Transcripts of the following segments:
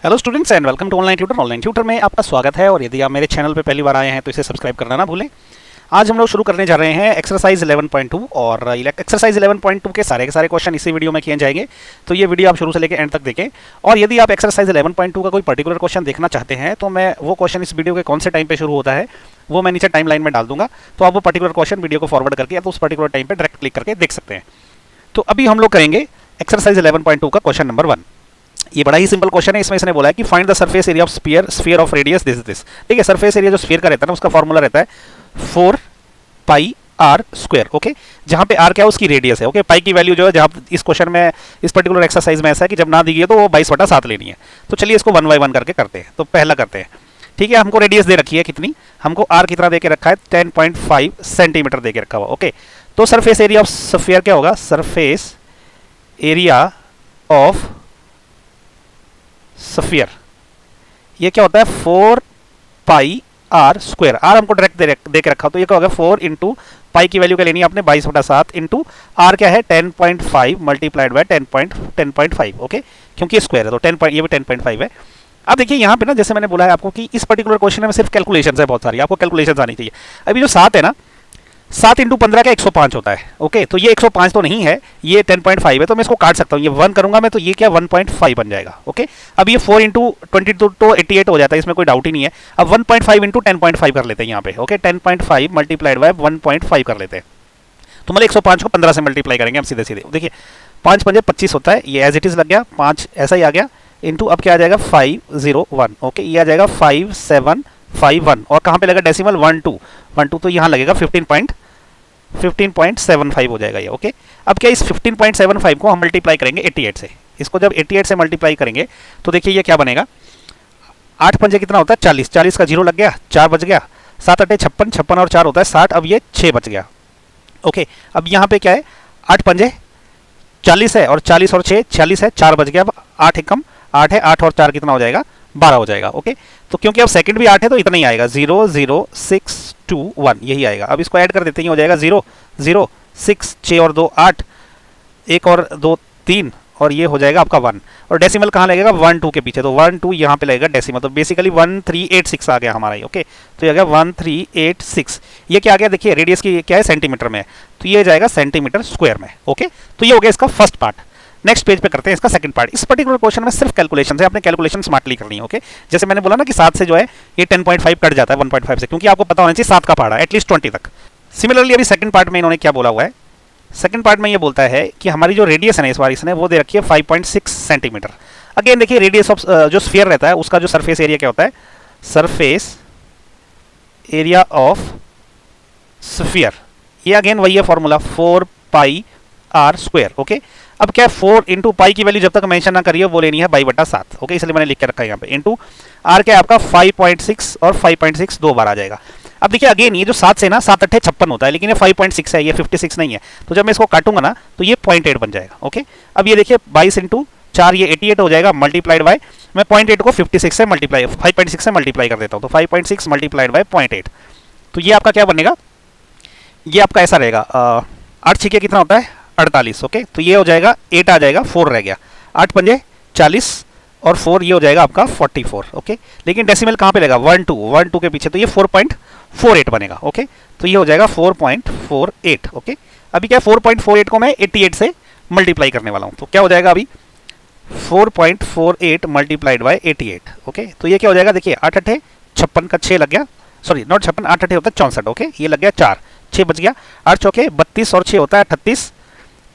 Hello students and welcome to online tutor. Online tutor में आपका स्वागत है और यदि आप मेरे चैनल पे पहली बार आए हैं तो इसे सब्सक्राइब करना ना भूलें। आज हम लोग शुरू करने जा रहे हैं एक्सरसाइज 11.2 और एक्सरसाइज 11.2 के सारे क्वेश्चन इसी वीडियो में किए जाएंगे। तो ये वीडियो आप शुरू से लेकर एंड तक देखें और यदि आप एक्सरसाइज 11.2 का कोई पर्टिकुलर क्वेश्चन देखना चाहते हैं तो मैं वो क्वेश्चन इस वीडियो के कौन से टाइम पे शुरू होता है वो मैं नीचे टाइम लाइन में डाल दूंगा। तो आप वो पर्टिकुलर क्वेश्चन वीडियो को फॉरवर्ड करके या तो उस पर्टिकुलर टाइम पर डायरेक्ट क्लिक करके देख सकते हैं। तो अभी हम लोग करेंगे एक्सरसाइज 11.2 का क्वेश्चन नंबर 1। ये बड़ा ही सिंपल क्वेश्चन है। इसमें इसने बोला है कि find the surface area of sphere of radius this. ठीक है, सरफेस एरिया जो स्फीयर का रहता है ना उसका फॉर्मूला रहता है 4 पाई आर स्क्वायर। ओके, जहां पे आर क्या है उसकी रेडियस है। ओके, पाई की वैल्यू जो है जहां इस क्वेश्चन में इस पर्टिकुलर एक्सरसाइज में ऐसा है कि जब ना दी गई है तो वो 22/7 लेनी है। तो चलिए इसको 1 बाय 1 करके करते हैं। तो पहला करते हैं। ठीक है, हमको रेडियस दे रखी है कितनी, हमको आर कितना दे के रखा है 10.5 सेंटीमीटर दे के रखा हुआ। ओके, तो सरफेस एरिया ऑफ स्फीयर क्या होगा, सरफेस एरिया ऑफ स्फीयर ये क्या होता है 4 पाई आर स्क्वायर। आर हमको डायरेक्ट दे के रखा, तो ये क्या होगा 4 इंटू पाई की वैल्यू क्या लेनी है आपने 22/7 इंटू आर क्या है 10.5 मल्टीप्लाइड बाय 10.5। ओके, क्योंकि स्क्वायर है तो 10 ये भी 10.5 है। अब देखिए यहाँ पे ना जैसे मैंने बोला है आपको कि इस पर्टिकुलर क्वेश्चन में सिर्फ कैलकुलेशन है बहुत सारी, आपको कैलकुलेशन आनी चाहिए। अभी जो 7 है ना 7 इंटू 15 का 105 होता है। ओके, तो ये 105 तो नहीं है, ये 10.5 है तो मैं इसको काट सकता हूँ। ये 1 करूंगा मैं तो ये क्या 1.5 बन जाएगा। ओके, अब ये 4 इंटू 22 तो 88 हो जाता है, इसमें कोई डाउट ही नहीं है। अब 1.5 इंटू 10.5 कर लेते हैं यहाँ पे। ओके, 10.5 मल्टीप्लाइड बाय 1.5 कर लेते हैं। तो मतलब 105 को 15 से मल्टीप्लाई करेंगे हम सीधे सीधे। देखिए 5 पंजे 25 होता है, ये एज इट इज लग गया 5 ऐसा ही आ गया इंटू अब क्या आ जाएगा 501। ओके, ये आ जाएगा 5751 और कहाँ पे लगा डेसिमल 12 तो यहाँ लगेगा 15.75 हो जाएगा ये। ओके, अब क्या इस 15.75 को हम मल्टीप्लाई करेंगे 88 से। इसको जब 88 से मल्टीप्लाई करेंगे तो देखिए ये क्या बनेगा, 8 पंजे कितना होता है 40, 40 का 0 लग गया 4 बच गया, 7 8 56, 56 और 4 होता है 60, अब ये 6 बच गया। ओके, अब यहाँ पे क्या है 8 पंजे 40 है और 40 और 6 46 है, 4 बच गया। अब 8 एकम 8 है, 8 और 4 कितना हो जाएगा 12 हो जाएगा। ओके, तो क्योंकि अब सेकंड भी 8 है तो इतना ही आएगा 0 0 6 2 1 यही आएगा। अब इसको ऐड कर देते हैं, हो जाएगा 0 0 6 6 और 2 8 1 और 2 3 और ये हो जाएगा आपका 1 और डेसिमल कहाँ लगेगा 1 2 के पीछे, तो 1 2 यहाँ पे लगेगा डेसिमल। तो बेसिकली 1386 आ गया हमारा ये। ओके, तो ये आ गया 1386। ये क्या आ गया देखिए रेडियस की क्या है सेंटीमीटर में है तो ये जाएगा सेंटीमीटर स्क्वायर में। ओके, तो ये हो गया इसका फर्स्ट पार्ट। नेक्स्ट पेज पे करते हैं इसका सेकंड पार्ट। इस पर्टिकुलर क्वेश्चन में सिर्फ कैलकुलेशन है, आपने कैलकुलेशन स्मार्टली करनी है। ओके, जैसे मैंने बोला ना कि 7 से जो है ये 10.5 कट जाता है 1.5 से, क्योंकि आपको पता होना चाहिए 7 का पहाड़ा एटलीस्ट 20 तक। सिमिलरली अभी सेकंड पार्ट में इन्होंने क्या बोला हुआ है, सेकंड पार्ट में ये बोलता है कि हमारी जो रेडियस है ना इस बार इसने वो दे रखी है 5.6 सेंटीमीटर। अगेन देखिए रेडियस ऑफ जो स्फीयर रहता है उसका जो सरफेस एरिया क्या होता है, सरफेस एरिया ऑफ स्फीयर ये अगेन वही है formula 4 pi r square. Okay, अब क्या 4 इंटू पाई की वैल्यू जब तक मेंशन ना करिए वो लेनी है 22/7। ओके, इसलिए मैंने लिख के रखा है यहाँ पे इंटू आर क्या है आपका 5.6 और 5.6 दो बार आ जाएगा। अब देखिए अगेन ये जो 7 से ना 7 8 56 होता है, लेकिन ये 5.6 है, ये 56 नहीं है, तो जब मैं इसको काटूंगा ना तो ये 0.8 बन जाएगा। ओके, अब ये देखिए 22 इंटू 4 ये 88 हो जाएगा मल्टीप्लाइड बाय मैं 0.8 को 56 से मल्टीप्लाई 5.6 से मल्टीप्लाई कर देता हूँ, तो 5.6 मल्टीप्लाइड बाय 0.8 तो ये आपका क्या बनेगा, ये आपका ऐसा रहेगा 8 छीके कितना होता है 48। ओके, तो ये हो जाएगा 8 आ जाएगा 4 रह गया, 8 पंजे 40 और 4 ये हो जाएगा आपका 44। ओके, लेकिन डेसिमल कहाँ पे लेगा 1 2 के पीछे, तो ये 4.48 बनेगा। ओके, तो ये हो जाएगा 4.48। ओके, अभी क्या 4.48 को मैं 88 से मल्टीप्लाई करने वाला हूँ, तो क्या हो जाएगा अभी 4.48 मल्टीप्लाइड बाय 88। ओके, तो ये क्या हो जाएगा देखिए 8 8 56 का 6 लग गया, सॉरी नॉट 56 8 8 होता है 64। ओके, ये लग गया 4 6 बच गया, 8 चौके 32 और 6 होता है 38,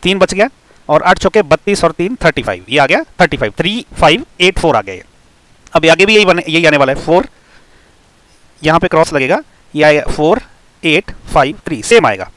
3 बच गया और 8 चौके 32 और 3 35, ये आ गया 35 3584 आ गया ये। अब आगे भी यही आने वाला है 4 यहाँ पे क्रॉस लगेगा, ये आएगा 4853 सेम आएगा।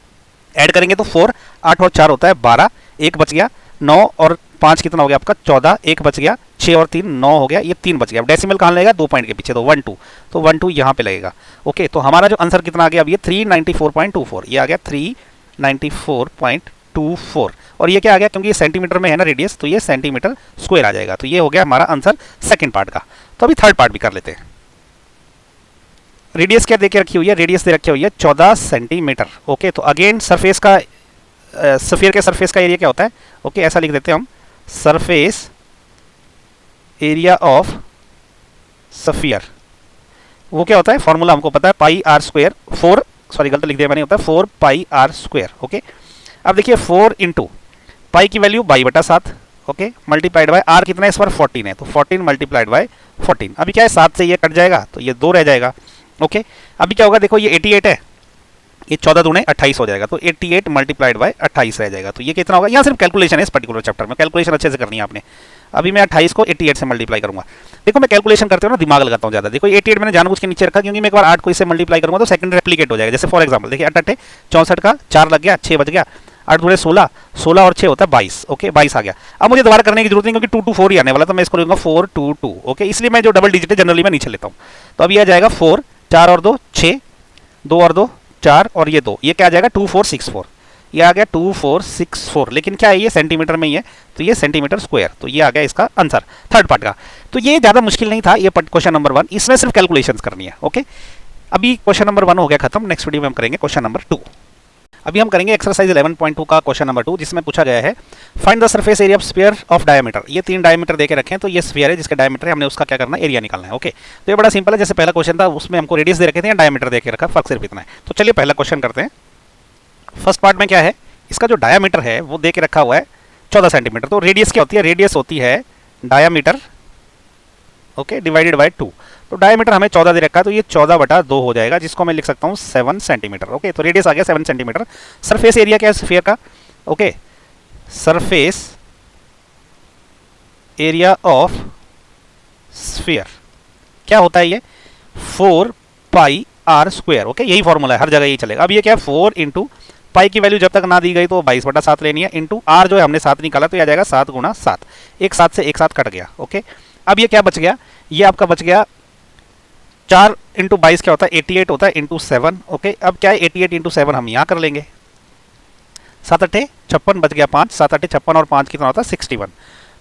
ऐड करेंगे तो 4 8 और 4 होता है 12, 1 बच गया, 9 और 5 कितना हो गया आपका 14, 1 बच गया, 6 और 3 9 हो गया, ये 3 बच गया। डेसिमल कहाँ लगेगा 2 पॉइंट के पीछे, तो 1 2, तो 1 2 यहाँ पे लगेगा। ओके, तो हमारा जो आंसर कितना आ गया अब ये 394.24, ये आ गया 394.24 और ये क्या आ गया क्योंकि ये सेंटीमीटर में है ना रेडियस, तो ये सेंटीमीटर स्क्वायर आ जाएगा। तो ये हो गया हमारा आंसर सेकंड पार्ट का। तो अभी थर्ड पार्ट भी कर लेते हैं। रेडियस क्या दे के रखी हुई है, रेडियस दे रखी हुई है 14 सेंटीमीटर। ओके, तो अगेन सरफेस का स्फीयर के सरफेस का एरिया क्या होता है, ओके ऐसा लिख देते हैं हम, सरफेस एरिया ऑफ स्फीयर। वो क्या होता है, फॉर्मूला हमको पता है, पाई आर स्क्वायर, गलत लिख दिया मैंने, होता है 4 पाई आर स्क्वायर। ओके, अब देखिए 4 इंटू पाई की value 22/7, okay, multiplied by r कितना है इस बार 14 है, तो 14 मल्टीप्लाइड बाय 14। अभी क्या है 7 से ये कट जाएगा तो ये 2 रह जाएगा। ओके, अभी क्या होगा, देखो ये 88 है, ये 14 दूने 28 हो जाएगा, तो 88 मल्टीप्लाइड बाय 28 रह जाएगा। तो ये कितना होगा, यहाँ सिर्फ कैलकुलेशन है इस पर्टिकुलर चैप्टर में, कैलकुलेशन अच्छे से करनी है आपने। अभी मैं 28 को 88 से मल्टीप्लाई करूंगा। देखो मैं कैलकुलेशन करते हो ना दिमाग लगाता हूँ ज़्यादा। देखो 88 मैंने जानबूझ के नीचे रखा क्योंकि मैं एक बार 8 को इससे मल्टीप्लाई करूंगा तो सेकंड रेप्लिकेट हो जाएगा। जैसे फॉर एग्जांपल देखिए 8 8 64 का 4 लग गया, 6 बच गया, 8 दूने 16, 16 और 6 होता है 22। ओके, 22 आ गया। अब मुझे दोबारा करने की जरूरत नहीं क्योंकि 2 2 4 ही आने वाला, तो मैं इसको लूंगा 4 2 2। ओके, इसलिए मैं जो डबल डिजिट है जनरली मैं नीचे लेता हूँ। तो अभी आ जाएगा 4, 4 और 2 6, 2 और 2 4 और ये 2, ये क्या आ जाएगा 2464, ये आ गया 2464। लेकिन क्या है ये सेंटीमीटर में ही है, तो ये सेंटीमीटर स्क्वायर, तो ये आ गया इसका आंसर थर्ड पार्ट का। तो ये ज़्यादा मुश्किल नहीं था, ये क्वेश्चन नंबर 1, इसमें सिर्फ कैलकुलेशंस करनी है। ओके, अभी क्वेश्चन नंबर 1 हो गया खत्म। नेक्स्ट वीडियो में हम करेंगे क्वेश्चन नंबर 2। अभी हम करेंगे एक्सरसाइज 11.2 का क्वेश्चन नंबर 2, जिसमें पूछा गया है find the surface area of sphere of diameter. ये 3 डायमीटर देके रखे हैं, तो ये स्फीयर है जिसका डायमीटर है, हमने उसका क्या करना है, एरिया निकालना है। ओके, तो ये बड़ा सिंपल है, जैसे पहला क्वेश्चन था उसमें हमको रेडियस दे रखे थे या डायमीटर दे के रखा, फर्क सिर्फ इतना है। तो चलिए पहला क्वेश्चन करते हैं। फर्स्ट पार्ट में क्या है, इसका जो डायमीटर है वो दे के रखा हुआ है 14 सेंटीमीटर। तो रेडियस क्या होती है, रेडियस होती है डायमीटर, ओके, डिवाइडेड बाय 2। तो डायमीटर हमें 14 दे रखा है, तो ये 14/2 हो जाएगा, जिसको मैं लिख सकता हूँ 7 सेंटीमीटर। ओके, तो रेडियस आ गया 7 सेंटीमीटर। सरफेस एरिया क्या है स्फीयर का, okay, surface area of sphere क्या होता है, ये 4 पाई आर स्क्वायर। ओके, यही फॉर्मूला है, हर जगह यही चलेगा। अब ये क्या है 4 इंटू पाई की वैल्यू जब तक ना दी गई तो 22/7 लेनी है, इंटू आर जो है हमने 7 निकाला, तो यह आ जाएगा 7 गुणा 7, एक 7 से एक 7 कट गया। ओके, अब ये क्या बच गया, ये आपका बच गया 4 इंटू 22 क्या होता है 88 होता है, इंटू 7। ओके, अब क्या है 88 इंटू 7 हम यहाँ कर लेंगे, 7 8 56 बच गया 5, 7 8 56 और 5 कितना होता है 61।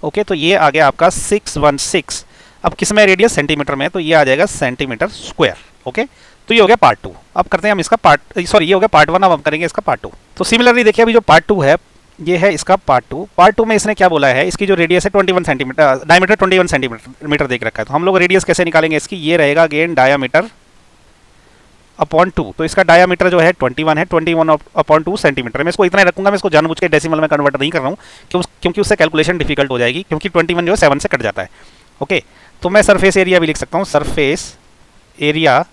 ओके, तो ये आ गया आपका 616। अब किस में रेडियस, सेंटीमीटर में, तो ये आ जाएगा सेंटीमीटर स्क्वायर। ओके, तो ये हो गया पार्ट 2। अब करते हैं हम इसका ये हो गया पार्ट 1, अब हम करेंगे इसका पार्ट 2। तो सिमिलरली देखिए अभी जो पार्ट 2 है ये है इसका पार्ट 2। पार्ट 2 में इसने क्या बोला है, इसकी जो रेडियस है 21 सेंटीमीटर, डायमीटर 21 सेंटीमीटर देख रखा है। तो हम लोग रेडियस कैसे निकालेंगे इसकी, ये रहेगा अगेन डायमीटर अपॉन 2। तो इसका डायमीटर जो है 21 है, 21 अपॉन 2 सेंटीमीटर। मैं इसको इतना ही रखूंगा, मैं इसको जानबूझ के डेसिमल में कन्वर्ट नहीं कर रहा हूँ क्योंकि उससे कैलकुलेशन डिफिकल्ट हो जाएगी, क्योंकि 21 जो है 7 से कट जाता है। ओके, तो मैं सरफेस एरिया भी लिख सकता हूँ, सरफेस एरिया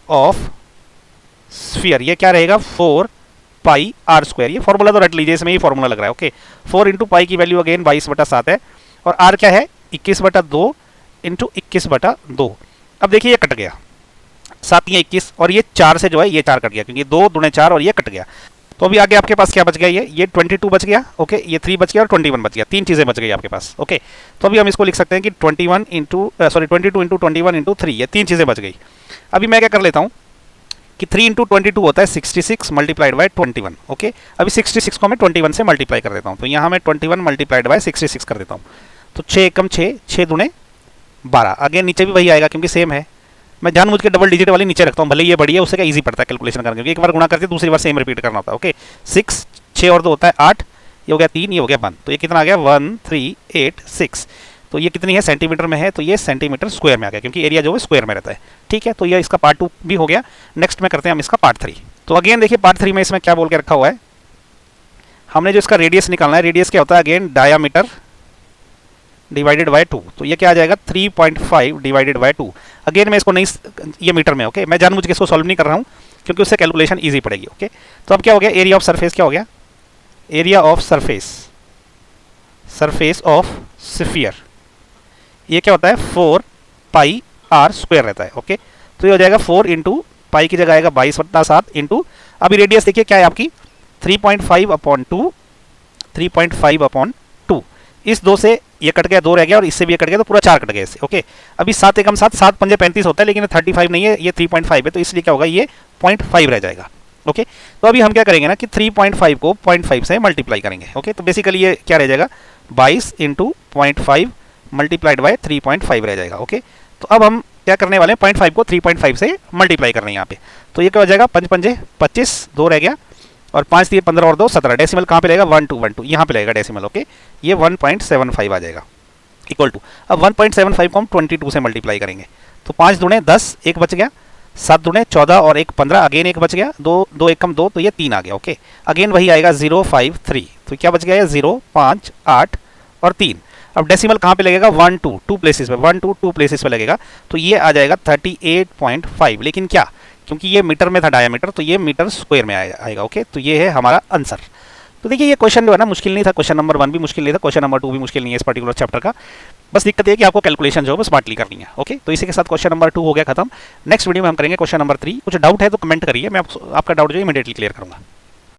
ऑफ स्फीयर, ये क्या रहेगा 4 पाई आर स्क्वायर। ये फॉर्मूला तो रट लीजिए, इसमें ही फॉर्मूला लग रहा है। ओके, 4 इंटू पाई की वैल्यू अगेन 22/7 है, और आर क्या है 21/2 इंटू 21/2। अब देखिए ये कट गया, 7 या 21, और ये 4 से जो है ये 4 कट गया, क्योंकि 2 दूने 4 और ये कट गया। तो अभी आगे आपके पास क्या बच गया, ये 22 बच गया। ओके, ये 3 बच गया और 21 बच गया, 3 चीज़ें बच गई आपके पास। ओके, तो अभी हम इसको लिख सकते हैं कि 22 इंटू 21 इंटू 3, ये 3 चीज़ें बच गई। अभी मैं क्या कर लेता हूँ कि 3 इंटू 22 होता है 66 मल्टीप्लाइड बाय 21। ओके, अभी 66 को मैं 21 से मल्टीप्लाई कर देता हूँ, तो यहाँ मैं 21 मल्टीप्लाइड बाय 66 कर देता हूँ। तो 6 एकम 6, 6 दूने 12, आगे नीचे भी वही आएगा क्योंकि सेम है। मैं जानबूझ के डबल डिजिट वाली नीचे रखता हूँ, भले ये बड़ी है, उससे क्या ईजी पड़ता है कैलकुलेशन करना, क्योंकि एक बार गुणा करके दूसरी बार सेम रिपीट करना होता है। ओके, 6 6 और 2 होता है 8, ये हो गया 3, ये हो गया 1, तो ये कितना आ गया 1386। तो ये कितनी है सेंटीमीटर में है, तो ये सेंटीमीटर स्क्वायर में आ गया, क्योंकि एरिया जो है स्क्वायर में रहता है। ठीक है, तो ये इसका पार्ट 2 भी हो गया। नेक्स्ट में करते हैं हम इसका पार्ट 3। तो अगेन देखिए पार्ट 3 में इसमें क्या बोल के रखा हुआ है, हमने जो इसका रेडियस निकालना है, रेडियस क्या होता है अगेन डायामीटर डिवाइडेड बाय 2। तो ये क्या आ जाएगा 3.5 डिवाइडेड बाय 2। अगेन मैं इसको नहीं, ये मीटर में। ओके, मैं जानबूझ के इसको सॉल्व नहीं कर रहा हूँ क्योंकि उससे कैलकुलेशन ईजी पड़ेगी। ओके, तो अब क्या हो गया, एरिया ऑफ सरफेस क्या हो गया, area of surface of sphere, ये क्या होता है 4 पाई आर स्क्वायर रहता है। ओके, तो ये हो जाएगा 4 इंटू पाई की जगह आएगा 22/7 इंटू, अभी रेडियस देखिए क्या है आपकी 3.5 अपॉन 2, 3.5 अपॉन 2। इस 2 से ये कट गया, 2 रह गया, और इससे भी ये कट गया, तो पूरा 4 कट गया इससे। ओके, अभी 7 एकम 7, 7 पंजे 35 होता है, लेकिन 35 नहीं है, ये 3.5 है, तो इसलिए क्या होगा ये 0.5 रह जाएगा। ओके, तो अभी हम क्या करेंगे ना कि 3.5 को 0.5 से मल्टीप्लाई करेंगे। ओके, तो बेसिकली ये क्या रह जाएगा 22 इंटू 0.5 मल्टीप्लाइड बाय 3.5 रह जाएगा। ओके, तो अब हम क्या करने वाले हैं 0.5 को 3.5 से मल्टीप्लाई करना है यहाँ पे। तो ये क्या हो जाएगा 5 पंजे 25, 2 रह गया, और 5 3 15 और 2 17। डेसिमल कहाँ पे लगेगा 1 2 1 2, यहाँ पे लगेगा डेसिमल। ओके, ये 1.75 आ जाएगा। इक्वल टू, अब 1.75 को हम 22 से मल्टीप्लाई करेंगे तो 5 दूने 10, एक बच गया, 7 दूने 14 और एक 15, अगेन एक बच गया, 2 2 एक कम 2 तो ये 3 आ गया। ओके, अगेन वही आएगा 0 5 3, तो क्या बच गया ये 0 5 8 और 3। अब डेसिमल कहाँ पे लगेगा, 1 2 2 प्लेसेस पे, 1 2 2 प्लेसेस पे लगेगा, तो ये आ जाएगा 38.5। लेकिन क्या, क्योंकि ये मीटर में था डायामीटर, तो ये मीटर स्क्वायर में आएगा। ओके, तो ये है हमारा आंसर। तो देखिए ये क्वेश्चन जो है ना मुश्किल नहीं था, क्वेश्चन नंबर 1 भी मुश्किल नहीं था, क्वेश्चन नंबर 2 भी मुश्किल नहीं है इस पर्टिकुलर चैप्टर का। बस दिक्कत ये है कि आपको कैलकुलेशन जो है वो स्मार्टली करनी है। ओके, तो इसी के साथ क्वेश्चन नंबर 2 हो गया खत्म। नेक्स्ट वीडियो में हम करेंगे क्वेश्चन नंबर 3। कुछ डाउट है तो कमेंट करिए, मैं आपका डाउट जो है इमीडिएटली क्लियर करूंगा।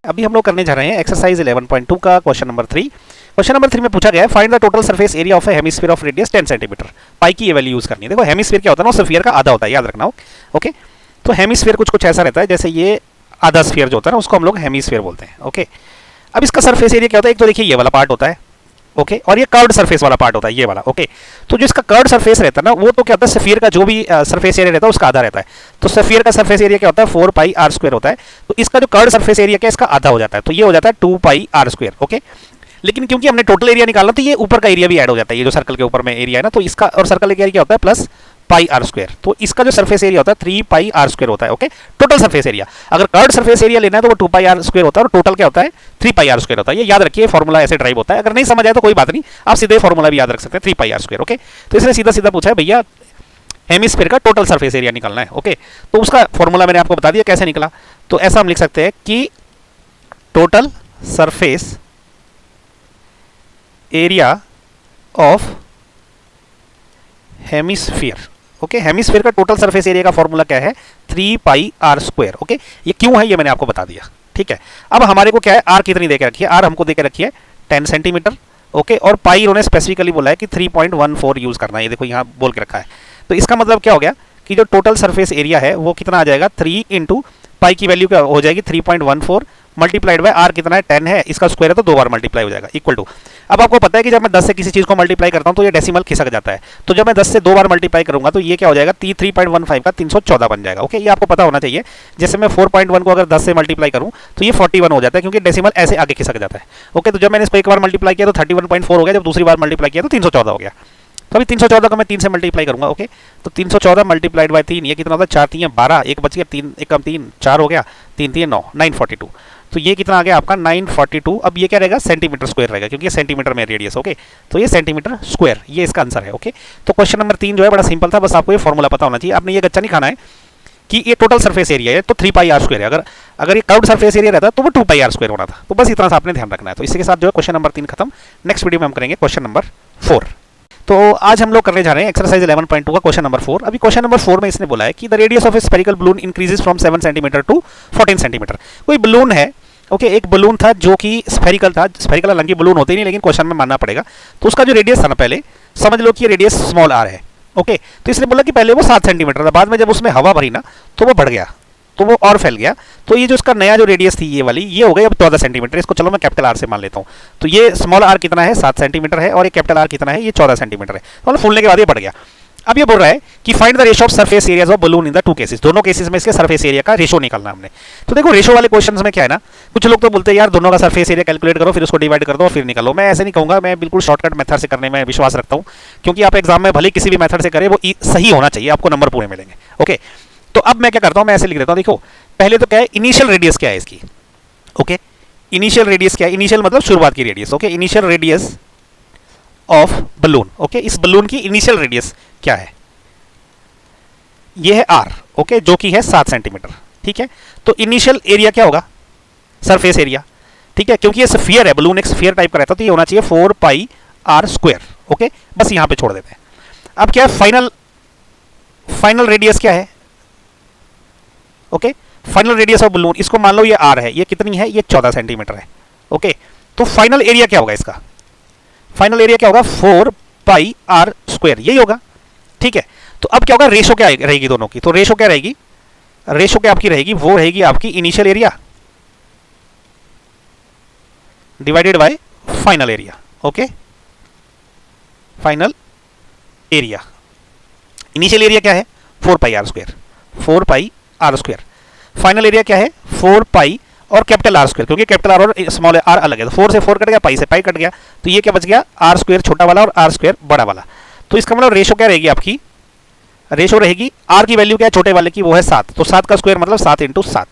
अभी हम लोग करने जा रहे हैं एक्सरसाइज 11.2 का क्वेश्चन नंबर 3। क्वेश्चन नंबर 3 में पूछा गया है find the total surface area of a hemisphere of radius 10 centimetre. Pi की ये वैल्यू यूज करनी है। देखो हेमिस्फीयर क्या होता है ना, स्फीयर का आधा होता है, याद रखना हो। ओके, तो हेमिस्फीयर कुछ ऐसा रहता है, जैसे ये आधा स्फीयर जो होता है ना उसको हम लोग हेमिस्फीयर बोलते हैं। ओके, अब इसका सरफेस एरिया क्या होता है, एक तो देखिए ये वाला पार्ट होता है, ओके, और ये कर्व्ड सरफेस वाला पार्ट होता है, ये वाला। ओके, तो जो इसका कर्व्ड सरफेस रहता है ना वो तो क्या होता है, स्फीयर का जो भी सरफेस एरिया रहता है उसका आधा रहता है। तो स्फीयर का सरफेस एरिया क्या होता है, 4 पाई आर स्क्वायर होता है। तो इसका जो कर्व्ड सरफेस एरिया क्या है, इसका आधा हो जाता है, तो ये हो जाता है 2 पाई आर स्क्वायर। ओके, लेकिन क्योंकि हमने टोटल एरिया निकालना तो ये ऊपर का एरिया भी ऐड हो जाता है, ये जो सर्कल के ऊपर में एरिया है ना, तो इसका और सर्कल एरिया क्या होता है प्लस पाई आर स्क्वायर। तो इसका जो सरफेस एरिया होता है 3 पाई आर स्क्वायर होता है। Okay, total surface area. अगर कर्व्ड सरफेस एरिया लेना है तो वो 2 पाई आर स्क्वायर होता है और टोटल क्या होता है 3 पाई आर स्क्वायर होता है। ये याद रखिए, फॉर्मूला ऐसे ड्राइव होता है। अगर नहीं समझ आए तो कोई बात नहीं, आप सीधे फॉर्मूला भी याद रख सकते हैं, 3 पाई आर स्क्वायर। ओके, तो इसने सीधा सीधा पूछा है भैया हेमिस्फीयर का टोटल सरफेस एरिया निकालना है। ओके, तो उसका फॉर्मूला मैंने आपको बता दिया कैसे निकला। तो ऐसा हम लिख सकते हैं कि total surface area of hemisphere. Okay, hemisphere का टोटल सरफेस एरिया का फॉर्मूला क्या है, 3 पाई आर स्क्वायर। ओके, ये क्यों है ये मैंने आपको बता दिया। ठीक है, अब हमारे को क्या है, आर कितनी देके रखी है, आर हमको देके रखी है 10 सेंटीमीटर। ओके, और पाई इन्होंने स्पेसिफिकली बोला है कि 3.14 यूज करना है, ये देखो यहाँ बोल के रखा है। तो इसका मतलब क्या हो गया कि जो टोटल सरफेस एरिया है वो कितना आ जाएगा, 3 इंटू पाई की वैल्यू क्या हो जाएगी 3.14 मल्टीप्लाइड बाय आर कितना है 10 है, इसका स्क्वायर है तो 2 बार मल्टीप्लाई हो जाएगा, इक्वल टू। अब आपको पता है कि जब मैं 10 से किसी चीज को मल्टीप्लाई करता हूं तो ये डेसिमल खिसक जाता है, तो जब मैं 10 से 2 बार मल्टीप्लाई करूंगा तो ये क्या हो जाएगा 3.15 का 314 बन जाएगा। ओके, ये आपको पता होना चाहिए। जैसे मैं 4.1 को अगर 10 से मल्टीप्लाई करूं तो ये 41 हो जाता है, क्योंकि डेसिमल ऐसे आगे खिसक जाता है। ओके, तो जब मैंने इसको एक बार मल्टीप्लाई किया तो 31.4 हो गया, जब दूसरी बार मल्टीप्लाई किया तो 314 हो गया। तो अभी 314 को मैं 3 से मल्टीप्लाई करूंगा। ओके, तो 314 मल्टीप्लाइड बाय 3 ये कितना होता है, 4 3 12, एक बच गया, 3 एक कम 3 4 हो गया, 3 3 9 942। तो ये कितना आ गया आपका 942। अब ये क्या रहेगा, सेंटीमीटर स्क्वायर रहेगा, क्योंकि ये सेंटीमीटर में रेडियस। ओके, तो ये सेंटीमीटर स्क्वायर, ये इसका आंसर है। ओके, तो क्वेश्चन नंबर 3 जो है बड़ा सिंपल था, बस आपको ये फॉर्मूला पता होना चाहिए। आपने ये गच्चा नहीं खाना है कि ये टोटल सरफेस एरिया है तो 3 पाई आर स्क्वायर है, अगर ये कर्व्ड सरफेस एरिया रहता तो वो 2 पाई आर स्क्वायर होना था। तो बस इतना सा आपने ध्यान रखना है। तो इसी के साथ जो है क्वेश्चन नंबर 3 खत्म। नेक्स्ट वीडियो में हम करेंगे क्वेश्चन नंबर 4। तो आज हम लोग करने जा रहे हैं एक्सरसाइज 11.2 का क्वेश्चन नंबर 4। अभी क्वेश्चन नंबर 4 में इसने बोला है कि the radius of a spherical balloon increases from 7 centimetre to 14 centimetre. कोई बलून है, ओके, एक बलून था जो कि स्फेरिकल था, स्फेरिकल हालांकि बलून होते ही नहीं लेकिन क्वेश्चन में मानना पड़ेगा। तो उसका जो रेडियस था ना, पहले समझ लो कि रेडियस स्मॉल आर है। ओके, तो इसने बोला कि पहले वो 7 सेंटीमीटर था, बाद में जब उसमें हवा भरी ना तो वो बढ़ गया, तो वो और फैल गया। तो ये जो इसका नया जो रेडियस थी ये वाली, ये हो गई अब 14 सेंटीमीटर। इसको चलो मैं कैपिटल आर से मान लेता हूँ। तो ये स्मॉल आर कितना है, 7 सेंटीमीटर है, और ये कैपिटल आर कितना है, ये 14 सेंटीमीटर है। मतलब फूलने के बाद ये बढ़ गया। अब ये बोल रहा है कि find the ratio of surface areas of balloon in the two cases. दोनों केसेस में इसके सरफेस एरिया का रेशियो निकालना हमने। तो देखो रेशियो वाले क्वेश्चंस में क्या है ना, कुछ लोग तो बोलते हैं यार दोनों का सरफेस एरिया कैलकुलेट करो, फिर उसको डिवाइड कर दो और फिर निकालो। मैं ऐसे नहीं कहूंगा, मैं बिल्कुल शॉर्टकट मेथड से करने में विश्वास रखता हूँ, क्योंकि आप एग्जाम में भले किसी भी मेथड से करें वो सही होना चाहिए, आपको नंबर पूरे मिलेंगे। ओके, तो अब मैं क्या करता हूँ, मैं ऐसे लिख देता हूँ। देखो पहले तो क्या है, इनिशियल रेडियस क्या है इसकी। ओके, इनिशियल रेडियस क्या है, इनिशियल मतलब शुरुआत की radius. Okay, initial radius of balloon. Okay, इस बलून की इनिशियल रेडियस क्या है, ये है आर। ओके, जो कि है 7 सेंटीमीटर। ठीक है, तो इनिशियल एरिया क्या होगा, सरफेस एरिया। ठीक है, क्योंकि ये स्फीयर है, बलून एक स्फीयर टाइप का रहता है, तो ये होना चाहिए 4 पाई आर स्क्वायर। ओके, बस यहां पे छोड़ देते हैं। अब क्या है, फाइनल रेडियस क्या है। Okay, final radius of balloon, इसको मान लो ये आर है, ये कितनी है, ये 14 सेंटीमीटर है। ओके, तो फाइनल एरिया क्या होगा इसका, फाइनल एरिया क्या होगा 4 पाई आर स्क्वायर, यही होगा। ठीक है, तो अब क्या होगा, रेशो क्या रहेगी दोनों की, तो रेशो क्या रहेगी, रेशो क्या आपकी रहेगी, वो रहेगी आपकी initial area divided by final area. Okay, final area, initial area क्या है 4 pi r square, 4 pi r square. Final area क्या है 4 पाई, और कैपिटल आर स्क्वायर, क्योंकि कैपिटल आर और स्मॉल आर अलग है, तो 4 से 4 कट गया, पाई से पाई कट गया, तो ये क्या बच गया, आर स्क्वायर छोटा वाला और आर स्क्वायर बड़ा वाला। तो इसका मतलब रेशो क्या रहेगी आपकी, रेशो रहेगी आर की वैल्यू क्या है छोटे वाले की, वो है 7, तो 7 का स्क्वायर मतलब 7 इंटू 7,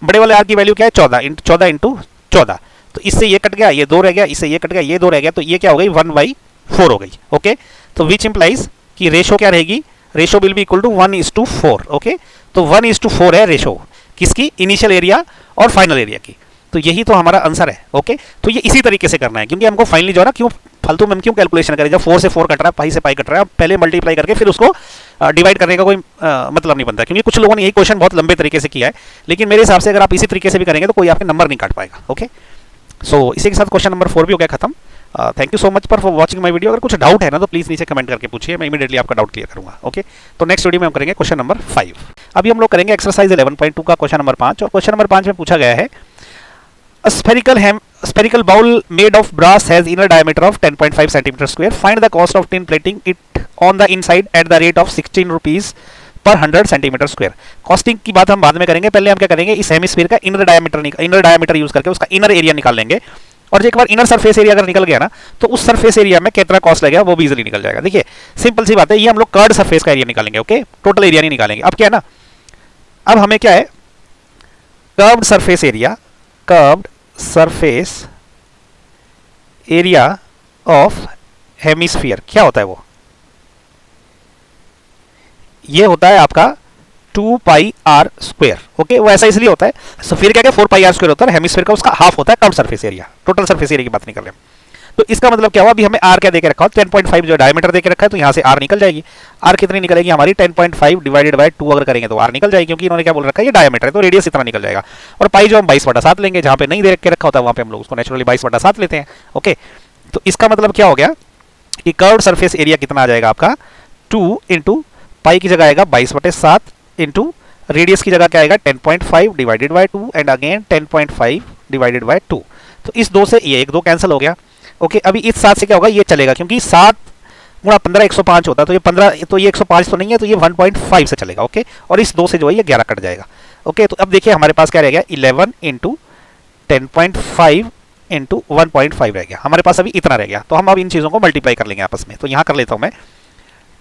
बड़े वाले आर की वैल्यू क्या है 14 इंटू 14, तो इससे ये कट गया, ये 2 रह गया, इससे ये कट गया, ये 2 रह गया, तो ये क्या हो गई 1/4 हो गई। ओके, तो विच इंप्लाइज कि रेशो क्या रहेगी, ratio will be equal to 1:4। Okay, तो 1:4 है रेशो किसकी, इनिशियल एरिया और फाइनल एरिया की। तो यही तो हमारा आंसर है। ओके, तो ये इसी तरीके से करना है, क्योंकि हमको फाइनली जो है ना, क्यों फालतू में हम क्यों कैलकुलेशन करें, जब 4 से 4 कट रहा है, पाई से पाई कट रहा है, पहले मल्टीप्लाई करके फिर उसको डिवाइड करने का कोई मतलब नहीं बनता, क्योंकि कुछ लोगों ने यही क्वेश्चन बहुत लंबे तरीके से किया है, लेकिन मेरे हिसाब से अगर आप इसी तरीके से भी करेंगे तो कोई आपके नंबर नहीं काट पाएगा। ओके, सो इसी के साथ क्वेश्चन नंबर 4 भी हो गया खत्म। Thank you so much for watching my video. अगर कुछ डाउट है ना तो प्लीज़ नीचे कमेंट करके पूछिए, मैं इमीडिएटली आपका डाउट क्लियर करूंगा। ओके, तो नेक्स्ट वीडियो में हम करेंगे क्वेश्चन नंबर 5। अभी हम लोग करेंगे एक्सरसाइज 11.2 का क्वेश्चन नंबर 5, और क्वेश्चन नंबर 5 में पूछा गया है spherical bowl made of brass has inner diameter of 10.5 centimeter square. Find the cost of tin plating it on the inside at the rate of 16 rupees per 100 centimeter square. Costing की बात हम बाद में करेंगे, पहले हम क्या करेंगे, इस हेमिस्फीयर का इनर डायमीटर यूज करके उसका इनर एरिया निकाल लेंगे, और एक बार इनर सरफेस एरिया अगर निकल गया ना, तो उस सरफेस एरिया में कितना कॉस्ट लगेगा वो भी इजीली निकल जाएगा। देखिए सिंपल सी बात है, ये हम लोग कर्ड सरफेस का एरिया निकालेंगे। ओके, टोटल एरिया नहीं निकालेंगे। अब क्या है ना, अब हमें क्या है, curved surface area of hemisphere क्या होता है, वो ये होता है आपका 2 पाई आर स्क्वायर। ओके, वो ऐसा इसलिए होता है, सो फिर क्या क्या 4 पाई आर स्क्वायर होता है, हेमिस्फीयर का उसका हाफ होता है curved surface area. Total surface area की बात नहीं कर रहे हैं। तो इसका मतलब क्या हुआ, अभी हमें आर क्या देके रखा हो, 10.5 जो डायमीटर देके रखा है, तो यहां से आर निकल जाएगी। आर कितनी निकलेगी हमारी, 10.5 डिवाइडेड बाय 2 अगर करेंगे तो आर निकल जाएगी, क्योंकि इन्होंने क्या बोल रखा है, ये डायमीटर है, तो रेडियस इतना निकल जाएगा। और पाई जो हम 22/7 लेंगे, जहां पे नहीं दे के रखा होता है वहां पे हम लोग उसको नेचुरली 22/7 लेते हैं। ओके, तो इसका मतलब क्या हो गया कि कर्व्ड सरफेस एरिया कितना आ जाएगा आपका, 2 इंटू पाई की जगह आएगा 22/7 इंटू रेडियस की जगह क्या आएगा 10.5 divided by 2 and again 10.5 divided by 2। तो इस 2 से ये 1 2 कैंसिल हो गया। ओके, अभी इस 7 से क्या होगा, ये चलेगा, क्योंकि 7 गुणा 15 105 होता है, तो ये 15, तो ये 105 तो नहीं है, तो ये 1.5 से चलेगा। ओके, और इस 2 से जो है ये 11 कट जाएगा। ओके, तो अब देखिए हमारे पास क्या रह गया, 11 इंटू 10.5 इंटू 1.5 रह गया, हमारे पास अभी इतना रह गया। तो हम अब इन चीज़ों को मल्टीप्लाई कर लेंगे आपस में, तो यहाँ कर लेता हूँ मैं,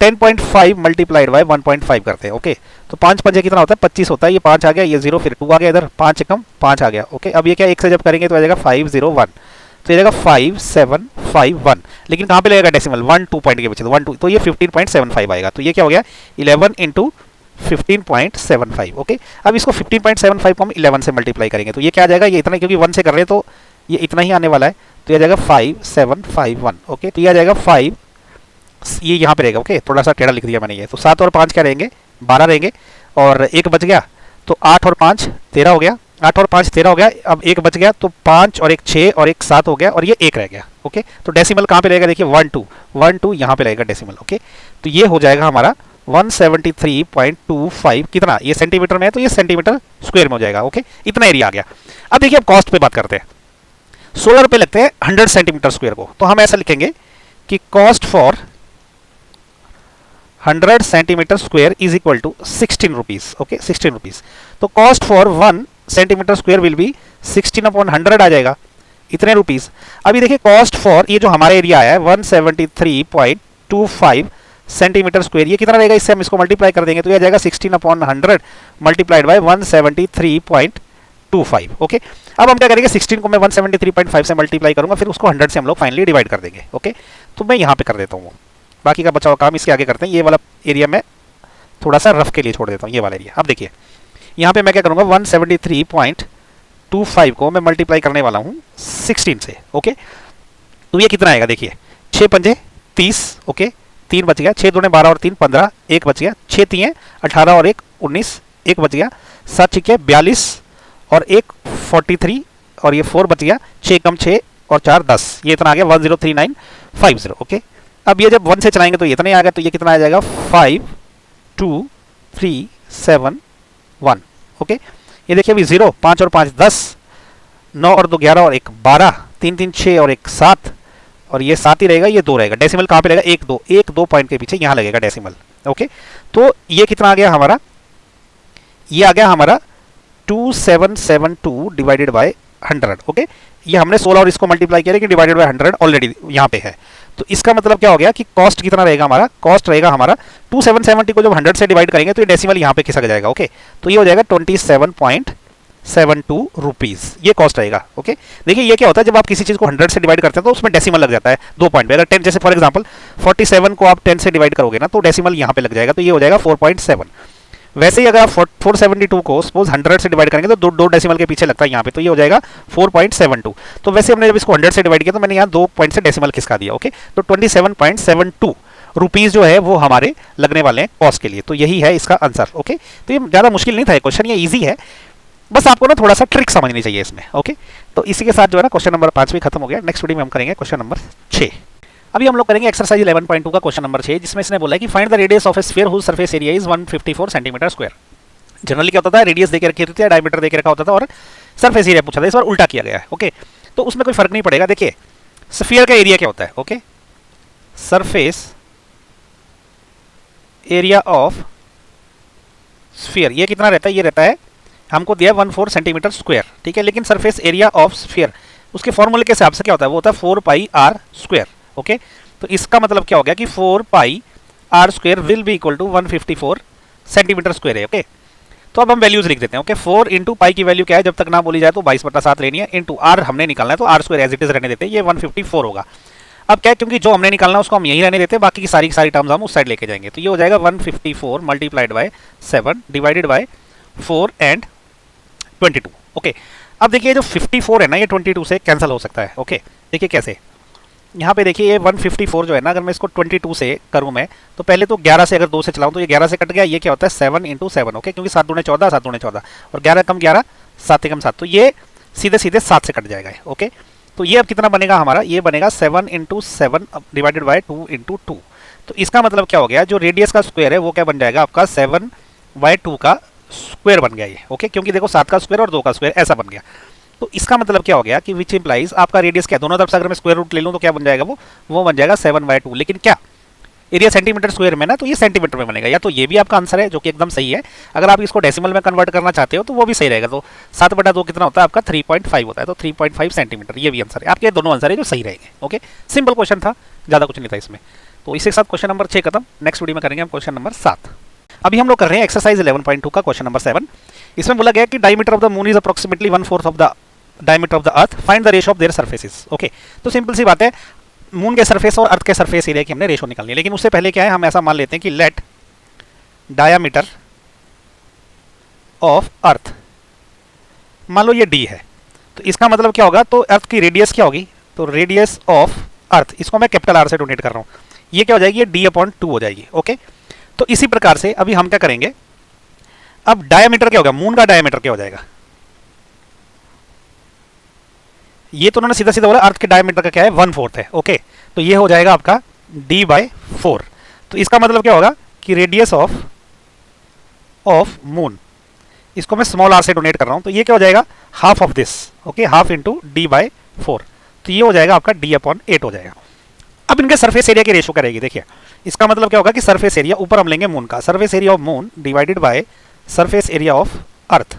10.5 मल्टीप्लाइड बाय 1.5 करते हैं। ओके, तो 5 5 कितना होता है, 25 होता है, ये 5 आ गया, ये 0 फिर 2 आ गया, इधर 5 कम 5 आ गया। ओके, अब ये क्या 1 से जब करेंगे तो आ जाएगा 501, तो ये जाएगा 5751, लेकिन कहाँ पे लगेगा डेसिमल, 1 2 पॉइंट के पीछे, 1 2, तो ये 15.75 आएगा। तो ये क्या हो गया 11 इंटू 15.75। ओके, अब इसको 15.75 को हम 11 से मल्टीप्लाई करेंगे, तो ये क्या आ जाएगा, ये इतना, क्योंकि 1 से कर रहे हैं तो ये इतना ही आने वाला है, तो ये आ जाएगा 5751। ओके, तो ये आ जाएगा 5, ये यहाँ पे रहेगा। ओके, थोड़ा सा टेढ़ा लिख दिया मैंने ये, तो 7 और 5 क्या रहेंगे, 12 रहेंगे, और 1 बच गया, तो 8 और 5 13 हो गया, 8 और 5 13 हो गया। अब 1 बच गया, तो 5 और 1 6 और 1 7 हो गया, और ये 1 रह गया। ओके, तो डेसिमल कहाँ पे रहेगा, देखिए 1 2 यहाँ पे रहेगा डेसिमल। ओके, तो ये हो जाएगा हमारा 173.25, कितना, ये सेंटीमीटर में है, तो ये सेंटीमीटर स्क्वायर में हो जाएगा। ओके, इतना एरिया आ गया। अब देखिए अब कॉस्ट पे बात करते हैं, सोलर पे लगते हैं 100 सेंटीमीटर स्क्वायर को, तो हम ऐसा लिखेंगे कि cost for 100 centimetre square is equal to 16 rupees. Okay, 16 rupees, तो cost for 1 centimetre square will be 16/100 आ जाएगा, इतने रुपीज। अभी देखिए कॉस्ट फॉर ये जो हमारा एरिया आया है 173.25 सेंटीमीटर स्क्वायर, ये कितना रहेगा, इससे हम इसको मल्टीप्लाई कर देंगे, तो ये आ जाएगा 16/100 मल्टीप्लाइड बाय 173.25। ओके, अब हम क्या करेंगे, 16 को मैं 173.5 से मल्टीप्लाई करूंगा, फिर उसको 100 से हम लोग फाइनली डिवाइड कर देंगे। ओके, तो मैं यहाँ पे कर देता हूँ, बाकी का बचा हुआ काम इसके आगे करते हैं। ये वाला एरिया में थोड़ा सा रफ के लिए छोड़ देता हूँ, ये वाला एरिया। अब देखिए यहाँ पे मैं क्या करूँगा, 173.25 को मैं मल्टीप्लाई करने वाला हूँ 16 से। ओके, तो ये कितना आएगा, देखिए 6 पंजे 30। ओके, 3 बच गया, 6 दूने 12 और 3 15, 1 बच गया, 6 3 18 और 1 19, 1 बच गया, 7 6 42 और 1 43 और ये 4 बच गया, 6 कम 6 और 4 10, ये इतना आ गया 103950। ओके, अब ये जब 1 से चलाएंगे तो ये इतना ही आ गया, तो ये कितना आ जाएगा 5237 ओके, ये देखिए अभी 0 5 और 5 10, 9 और 2 11 और 1 12, 3 3 6 और 1 7, और ये 7 ही रहेगा, ये 2 रहेगा। डेसिमल कहाँ पे रहेगा, 1 2 पॉइंट के पीछे यहाँ लगेगा डेसिमल। ओके, तो ये कितना आ गया हमारा, ये आ गया हमारा 2772 डिवाइडेड बाय 100। ओके, ये हमने 16 और इसको मल्टीप्लाई किया लेकिन डिवाइडेड बाय 100 ऑलरेडी यहाँ पे है। तो इसका मतलब क्या हो गया कि कॉस्ट कितना रहेगा हमारा, कॉस्ट रहेगा हमारा 2770 को जब 100 से डिवाइड करेंगे तो ये डेसिमल यहाँ पे खिसक जाएगा। ओके, तो ये हो जाएगा 27.72 रुपीज, ये कॉस्ट रहेगा। ओके, देखिए ये क्या होता है, जब आप किसी चीज को 100 से डिवाइड करते हैं तो उसमें डेसिमल लग जाता है 2 पॉइंट पे। अगर 10 जैसे फॉर एग्जांपल 47 को आप 10 से डिवाइड करोगे ना तो डेसिमल यहाँ पे लग जाएगा, तो ये हो जाएगा 4.7। वैसे ही अगर आप 472 को सपोज 100 से डिवाइड करेंगे तो दो डेसिमल के पीछे लगता है यहाँ पे, तो ये हो जाएगा 4.72। तो वैसे हमने जब इसको 100 से डिवाइड किया तो मैंने यहाँ 2 पॉइंट से डेसिमल खिसका दिया। ओके, तो 27.72 रुपीज जो है वो हमारे लगने वाले हैं कॉस्ट के लिए। तो यही है इसका आंसर। ओके, तो ये ज़्यादा मुश्किल नहीं था क्वेश्चन, ये ईजी है, बस आपको ना थोड़ा सा ट्रिक समझनी चाहिए इसमें। ओके, तो इसी के साथ जो है ना क्वेश्चन नंबर 5 भी खत्म हो गया। नेक्स्ट वीडियो में हम करेंगे क्वेश्चन नंबर 6। अभी हम लोग करेंगे एक्सरसाइज 11.2 का क्वेश्चन नंबर 6, जिसमें इसने बोला है कि find the radius of a sphere whose surface area is 154 centimetre square. Generally क्या होता था, रेडियस देके रखी होती है, डायमीटर देके रखा होता था और सरफेस एरिया पूछा था। इस बार उल्टा किया गया है। ओके, तो उसमें कोई फर्क नहीं पड़ेगा। देखिए स्फीयर का एरिया क्या होता है, okay, surface area of sphere ये कितना रहता है, ये रहता है हमको दिया 14 सेंटीमीटर स्क्वायर, ठीक है। लेकिन सरफेस एरिया ऑफ स्फीयर उसके फॉर्मूले के हिसाब से क्या होता है, वो होता है 4 पाई आर स्क्वायर। ओके, तो इसका मतलब क्या हो गया कि 4 pi r square will be equal to 154 centimetre square है। ओके, तो अब हम वैल्यूज लिख देते हैं। ओके, 4 इंटू पाई की वैल्यू क्या है, जब तक ना बोली जाए तो 22/7 लेनी है, इंटू आर हमने निकालना है तो R square as it is रहने देते हैं, ये 154 होगा। अब क्या है, क्योंकि जो हमने निकालना है उसको हम यही रहने देते हैं, बाकी की सारी टर्म्स हम उस साइड लेके जाएंगे। तो ये हो जाएगा 154 multiplied by 7 divided by 4 and 22। Okay, अब देखिए जो 54 है ना ये 22 से कैंसिल हो सकता है। ओके, देखिए कैसे, यहाँ पे देखिए ये 154 जो है ना, अगर मैं इसको 22 से करूँ मैं तो पहले तो 11 से अगर 2 से चलाऊँ तो ये 11 से कट गया, ये क्या होता है 7 इंटू 7। ओके, क्योंकि 7 दूने 14, 7 दूने 14 और 11 कम 11, 7 कम 7, तो ये सीधे सीधे 7 से कट जाएगा। ओके, तो ये अब कितना बनेगा हमारा, ये बनेगा 7 इंटू 7 डिवाइडेड बाय 2 इंटू 2। तो इसका मतलब क्या हो गया, जो रेडियस का स्क्वायर है वो क्या बन जाएगा आपका 7/2 का स्क्वायर बन गया ये। ओके, क्योंकि देखो 7 का स्क्वायर और 2 का स्क्वायर ऐसा बन गया। तो इसका मतलब क्या हो गया कि विच इंप्लाइज आपका रेडियस क्या, दोनों तरफ से अगर मैं स्क्वायर रूट ले लूँ तो क्या बन जाएगा, वो बन जाएगा 7/2। लेकिन क्या एरिया सेंटीमीटर स्क्वायर में ना, तो ये सेंटीमीटर में बनेगा। या तो ये भी आपका आंसर है जो कि एकदम सही है, अगर आप इसको डेसिमल में कन्वर्ट करना चाहते हो तो वो भी सही रहेगा। तो 7/2 कितना होता है आपका 3.5 होता है, तो 3.5 सेंटीमीटर ये भी आंसर है। आपके दोनों आंसर है जो सही रहेंगे। ओके, सिंपल क्वेश्चन था, ज़्यादा कुछ नहीं था इसमें। तो इसी के साथ क्वेश्चन नंबर 6 खत्म। नेक्स्ट वीडियो में करेंगे हम क्वेश्चन नंबर 7। अभी हम लोग कर रहे हैं एक्सरसाइज 11.2 का क्वेश्चन नंबर 7। इसमें बोला गया कि diameter of the moon is approximately 1/4 of the diameter of the earth, find the ratio of their surfaces. Okay, तो सिंपल सी बात है, मून के सरफेस और अर्थ के सरफेस एरिया की हमने रेशियो निकालनी है। लेकिन उससे पहले क्या है, हम ऐसा मान लेते हैं कि लेट डायमीटर ऑफ अर्थ, मान लो ये d है, तो इसका मतलब क्या होगा, तो अर्थ की रेडियस क्या होगी, तो रेडियस ऑफ अर्थ, इसको मैं कैपिटल R से डोनेट कर रहा हूँ, ये क्या हो जाएगी, ये d/2 हो जाएगी। ओके, तो इसी प्रकार से अभी हम क्या करेंगे, अब डायमीटर क्या होगा, मून का डायमीटर क्या हो जाएगा, ये तो उन्होंने सीधा सीधा बोला अर्थ के डायमीटर का क्या है 1/4 है। ओके, तो ये हो जाएगा आपका d/4। तो इसका मतलब क्या होगा कि रेडियस ऑफ मून, इसको मैं स्मॉल r से डोनेट कर रहा हूं, तो ये क्या हो जाएगा half of this. Okay, half into d/4, तो ये हो जाएगा आपका d/8 हो जाएगा। अब इनके सरफेस एरिया की रेशियो करेगी। देखिए इसका मतलब क्या होगा कि सरफेस एरिया ऊपर हम लेंगे मून का, surface area of moon divided by surface area of अर्थ।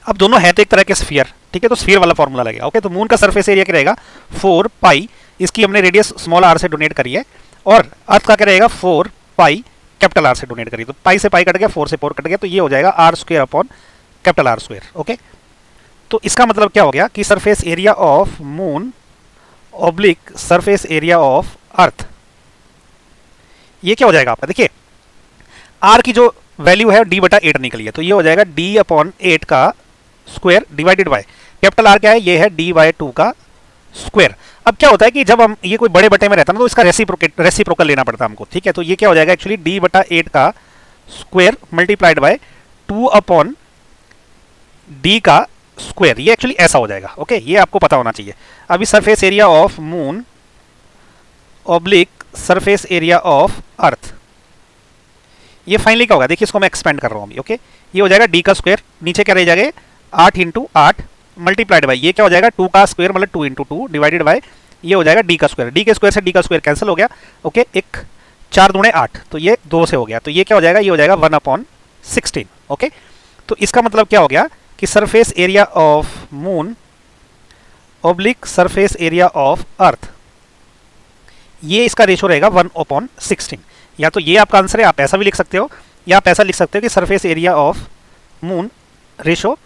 अब दोनों है तो एक तरह के स्फीयर, ठीक है, तो स्फीयर वाला फॉर्मूला लगेगा। ओके, तो मून का सरफेस एरिया क्या रहेगा 4 पाई, इसकी हमने रेडियस स्मॉल r से डोनेट करी है, और अर्थ का क्या रहेगा 4 पाई कैपिटल R से डोनेट करी, तो पाई से पाई कट गया, 4 से 4 कट गया, तो ये हो जाएगा r square upon capital R square. Okay, तो इसका मतलब क्या हो गया कि surface area of moon oblique surface area of अर्थ, ये क्या हो जाएगा आपका, देखिए r की जो वैल्यू है d/8 निकली है, तो ये हो जाएगा d/8 का square divided by capital R क्या है, ये है d/2 का स्क्वायर। अब क्या होता है कि जब हम ये कोई बड़े बटे में रहता है ना तो इसका रेसिप्रोकल लेना पड़ता है हमको, ठीक है। तो ये क्या हो जाएगा एक्चुअली d/8 का स्क्वायर मल्टीप्लाइड बाय 2 d का स्क्वायर, ये एक्चुअली ऐसा हो जाएगा। ओके, ये आपको पता होना चाहिए। अभी surface area of moon oblique surface area of अर्थ, ये फाइनली क्या होगा, देखिए इसको मैं एक्सपेंड कर रहा हूँ अभी। ओके, ये हो जाएगा d का स्क्वायर, नीचे क्या रह जाएगा 8 इंटू 8 मल्टीप्लाइड बाई, ये क्या हो जाएगा 2 का स्क्वायर मतलब 2 इंटू 2 डिवाइडेड बाई, ये हो जाएगा d का स्क्वायर, d के स्क्वायर से d का स्क्वायर कैंसिल हो गया। ओके, एक 4 दूने 8, तो ये 2 से हो गया, तो ये क्या हो जाएगा, ये हो जाएगा 1/16। ओके, तो तो इसका मतलब क्या हो गया कि surface area of moon oblique surface area of अर्थ, ये इसका रेशो रहेगा 1/16। या तो ये आपका आंसर है, आप ऐसा भी लिख सकते हो, या आप ऐसा लिख सकते हो कि surface area of moon ratio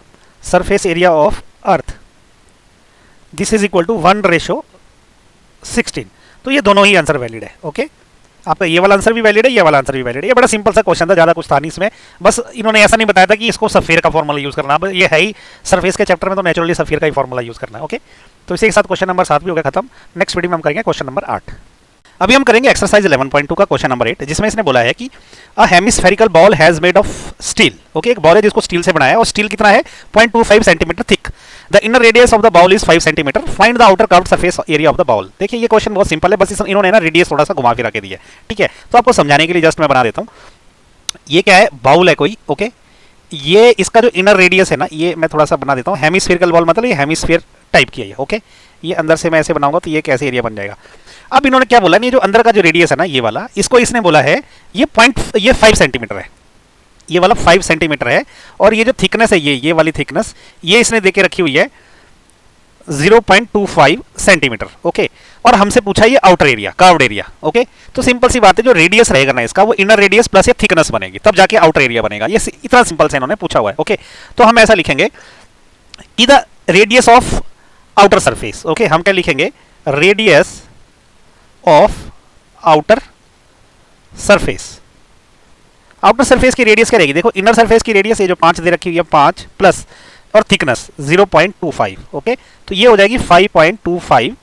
surface area of earth this is equal to 1/16। तो ये दोनों ही आंसर वैलिड है। ओके, आपका ये वाला आंसर भी वैलिड है, ये वाला आंसर भी वैलिड है। ये बड़ा सिंपल सा क्वेश्चन था, ज़्यादा कुछ था नहीं इसमें। बस इन्होंने ऐसा नहीं बताया था कि इसको सफेयर का फॉर्मूला यूज़ करना। अब ये है ही सरफेस के चैप्टर में, तो नेचुरली सफेयर का ही फॉर्मूला यूज़ करना है। ओके, तो इसी के साथ क्वेश्चन नंबर 7 भी हो गया खत्म। नेक्स्ट वीडियो में हम करेंगे क्वेश्चन नंबर 8। अभी हम करेंगे एक्सरसाइज 11.2 का क्वेश्चन नंबर 8, जिसमें इसने बोला है कि a hemispherical ball has made of steel. Okay, एक बॉल है जिसको स्टील से बनाया है, और स्टील कितना है 0.25 centimetre thick. The inner radius of the ball is 5 centimetre, find the outer curved surface area of the ball. देखिए ये क्वेश्चन बहुत सिंपल है, बस इन्होंने ना रेडियस थोड़ा सा घुमा फिरा के दिया है। ठीक है, तो आपको समझाने के लिए जस्ट मैं बना देता हूँ। ये क्या है, बाउल है कोई। ओके, ये इसका जो इनर रेडियस है ना, ये मैं थोड़ा सा बना देता हूँ। हेमिस्फेरिकल बॉल मतलब ये हेमिस्फीयर टाइप की है। ओके, ये अंदर से मैं ऐसे बनाऊंगा तो ये कैसे एरिया बन जाएगा। अब इन्होंने क्या बोला, ये जो अंदर का जो रेडियस है ना, ये वाला, इसको इसने बोला है ये 5 सेंटीमीटर है। ये वाला 5 सेंटीमीटर है, और ये जो थिकनेस है, ये वाली थिकनेस, ये इसने देके रखी हुई है 0.25 सेंटीमीटर। ओके, और हमसे पूछा ये outer area, curved area. Okay, तो सिंपल सी बात है, जो रेडियस रहेगा ना इसका, वो इनर रेडियस प्लस ये थिकनेस बनेगी, तब जाके आउटर एरिया बनेगा। ये इतना सिंपल से इन्होंने पूछा हुआ है। ओके, तो हम ऐसा लिखेंगे कि the radius of outer surface. Okay, हम क्या लिखेंगे, radius of outer surface. Outer surface की रेडियस क्या रहेगी, देखो इनर सरफेस की रेडियस ये जो 5 दे रखी हुई है, 5 प्लस और थिकनेस 0.25। ओके, तो ये हो जाएगी 5.25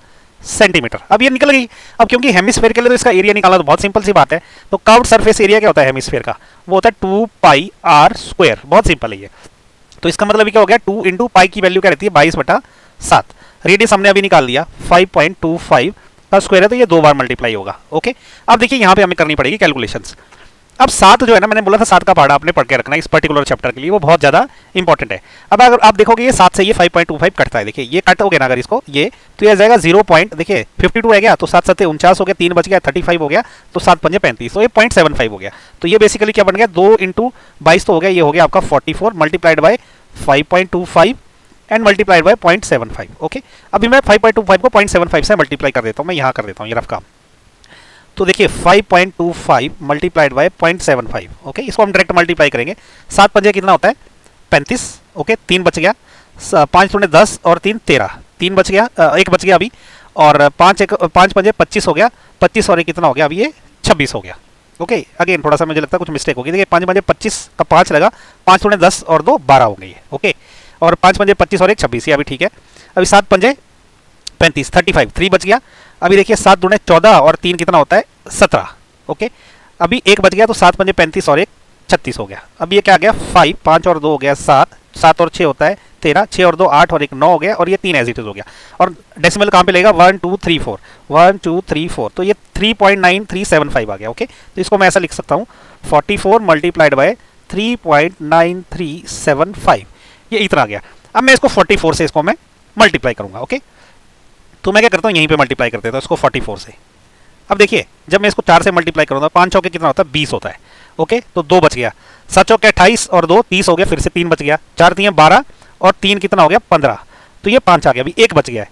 सेंटीमीटर। अब ये निकल गई। अब क्योंकि हेमिस्फेयर के लिए तो इसका एरिया निकालना तो बहुत सिंपल सी बात है। तो कर्व्ड सरफेस एरिया क्या होता है हेमिस्फेयर का, वो होता है 2πr²। बहुत सिंपल है ये। तो इसका मतलब क्या हो गया, 2 इंटू पाई की वैल्यू क्या रहती है 22/7। रेडियस हमने अभी निकाल लिया 5.25 का स्क्वायर है, तो ये 2 बार मल्टीप्लाई होगा। ओके, अब देखिए यहाँ पे हमें करनी पड़ेगी कैलकुलेशंस। अब 7 जो है ना, मैंने बोला था 7 का पहाड़ा आपने पढ़ के रखना इस पर्टिकुलर चैप्टर के लिए, वो बहुत ज़्यादा इंपॉर्टेंट है। अब अगर आप देखोगे ये 7 से ये 5.25 कटता है, देखिए ये कट हो गया ना अगर इसको, ये तो ये जाएगा 0 पॉइंट, देखिए 52 है गया, तो 7 7 49 हो गया, 3 बच गया 35 हो गया, तो 7 5 35, तो ये 0.75 हो गया। तो ये बेसिकली क्या बन गया, 2 इंटू 22 तो हो गया, ये हो गया आपका 44 multiplied by 5.25 and multiplied by 0.75। Okay, अभी मैं 5.25 को 0.75 से मल्टीप्लाई कर देता हूँ, मैं यहाँ कर देता हूँ ये रफ काम। तो देखिए 5.25 मल्टीप्लाइड बाय 0.75। ओके, इसको हम डायरेक्ट मल्टीप्लाई करेंगे। 7 पंजे कितना होता है 35। ओके, 3 बच गया, 5 दूने 10 और 3 13, 3 बच गया, 1 बच गया अभी, और 5 पंजे 25 हो गया, 25 और 1 कितना हो गया अभी, ये 26 हो गया। ओके, अगेन थोड़ा सा मुझे लगता है कुछ मिस्टेक होगी। देखिए 5 पंजे 25 का 5 लगा, 5 दूने 10 और 2 12 हो गई है। ओके, और 5 पंजे 25 और 1 26, ये अभी ठीक है। अभी 7 पंजे 35 35, 3 बच गया। अभी देखिए 7 दूने 14 और 3 कितना होता है 17। ओके, अभी 1 बच गया, तो 7 पंजे 35 और 1 36 हो गया। अब ये क्या आ गया 5, 5 और 2 हो गया 7, 7 और 6 होता है 13, 6 और 2 8 और 1 9 हो गया, और ये 3 एज इट इज हो गया। और डेसिमल कहाँ पे लेगा 1 2 3 4, 1 2 3 4, तो ये 3.9375 आ गया। ओके, तो इसको मैं ऐसा लिख सकता हूँ 44 मल्टीप्लाइड बाय 3.9375, ये इतना आ गया। अब मैं इसको 44 से इसको मैं मल्टीप्लाई करूंगा। ओके, तो मैं क्या करता हूँ यहीं पे मल्टीप्लाई कर देता हूँ इसको 44 से। अब देखिए जब मैं इसको 4 से मल्टीप्लाई करूँगा, 5 चौके कितना होता है 20 होता है। ओके, तो 2 बच गया, 7 चौके 28 और 2 30 हो गया, फिर से 3 बच गया, 4 3 12 और 3 कितना हो गया 15, तो ये 5 आ गया, अभी 1 बच गया है।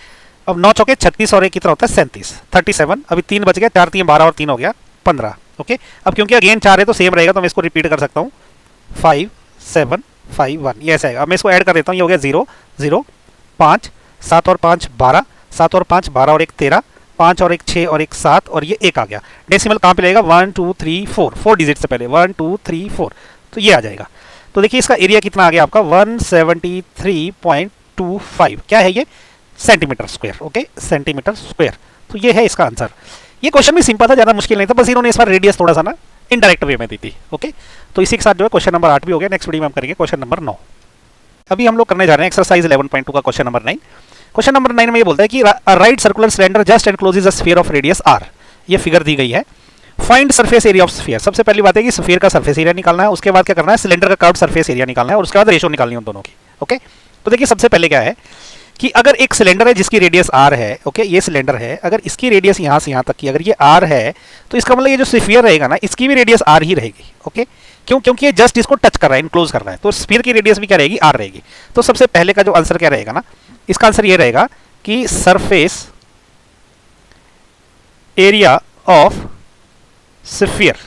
अब 9 चौके 36 और 1 कितना होता है 37, 37, अभी 3 बच गया, 4 3 12 और 3 हो गया 15। ओके, अब क्योंकि अगेन 4 है तो सेम रहेगा, तो मैं इसको रिपीट कर सकता हूँ 5 7 5 1, ये ऐसा आएगा। अब मैं इसको ऐड कर देता हूँ, ये हो गया 0 0 5, 7 और 5 12, 7 और 5 12 और 1 13, 5 और 1 6 और 1 7, और ये 1 आ गया। डेसिमल कहाँ पे लगेगा 1 2 3 4, 4 डिजिट से पहले 1 2 3 4, तो ये आ जाएगा। तो देखिए इसका एरिया कितना आ गया आपका 173.25, क्या है ये centimetre square. Okay, centimetre square, तो ये है इसका आंसर। ये क्वेश्चन भी सिंपल था, ज़्यादा मुश्किल नहीं था, बस इन्होंने इस बार रेडियस थोड़ा सा ना इनडायरेक्ट वे में दी थी। ओके, तो इसी के साथ जो है क्वेश्चन नंबर 8 भी हो गया। नेक्स्ट वीडियो में हम करेंगे क्वेश्चन नंबर 9। अभी हम लोग करने जा रहे हैं एक्सरसाइज 11.2 का क्वेश्चन नंबर 9। क्वेश्चन नंबर 9 में ये बोलता है कि right circular cylinder just encloses a sphere of radius r, ये फिगर दी गई है। Find surface area of sphere. सबसे पहली बात है कि स्फीयर का सरफेस एरिया निकालना है, उसके बाद क्या करना है सिलेंडर का कर्व्ड सरफेस एरिया निकालना है, और उसके बाद रेशो निकालनी है उन दोनों की। ओके, तो देखिए सबसे पहले क्या है कि अगर एक सिलेंडर है जिसकी रेडियस r है, ओके ये सिलेंडर है, अगर इसकी रेडियस यहाँ से यहाँ तक की अगर ये r है, तो इसका मतलब ये जो स्फीयर रहेगा ना इसकी भी रेडियस r ही रहेगी। ओके, क्यों? क्योंकि ये जस्ट इसको टच कर रहा है, इनक्लोज कर रहा है। तो स्फीयर की रेडियस भी क्या रहेगी? आर रहेगी। तो सबसे पहले का जो आंसर क्या रहेगा ना, इसका आंसर ये रहेगा कि surface area of sphere,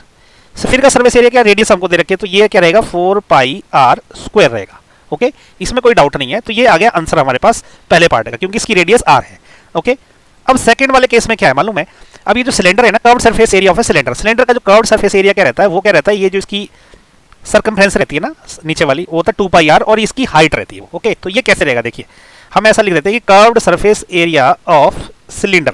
sphere का सरफेस एरिया क्या, रेडियस हमको दे रखी है, तो ये क्या रहेगा 4 पाई आर स्क्वायर रहेगा। ओके, इसमें कोई डाउट नहीं है। तो ये आ गया आंसर हमारे पास पहले पार्ट का, क्योंकि इसकी रेडियस आर है। ओके, अब सेकंड वाले केस में क्या है मालूम है? अब ये जो सिलेंडर है ना, curved surface area of a cylinder, cylinder का जो कर्व्ड सरफेस एरिया क्या रहता है, वो क्या रहता है, ये जो इसकी सर्कमफ्रेंस रहती है ना नीचे वाली, वो होता है 2 पाई आर, और इसकी हाइट रहती है। ओके, तो ये कैसे रहेगा? देखिए हम ऐसा लिख देते हैं कि curved surface area of cylinder,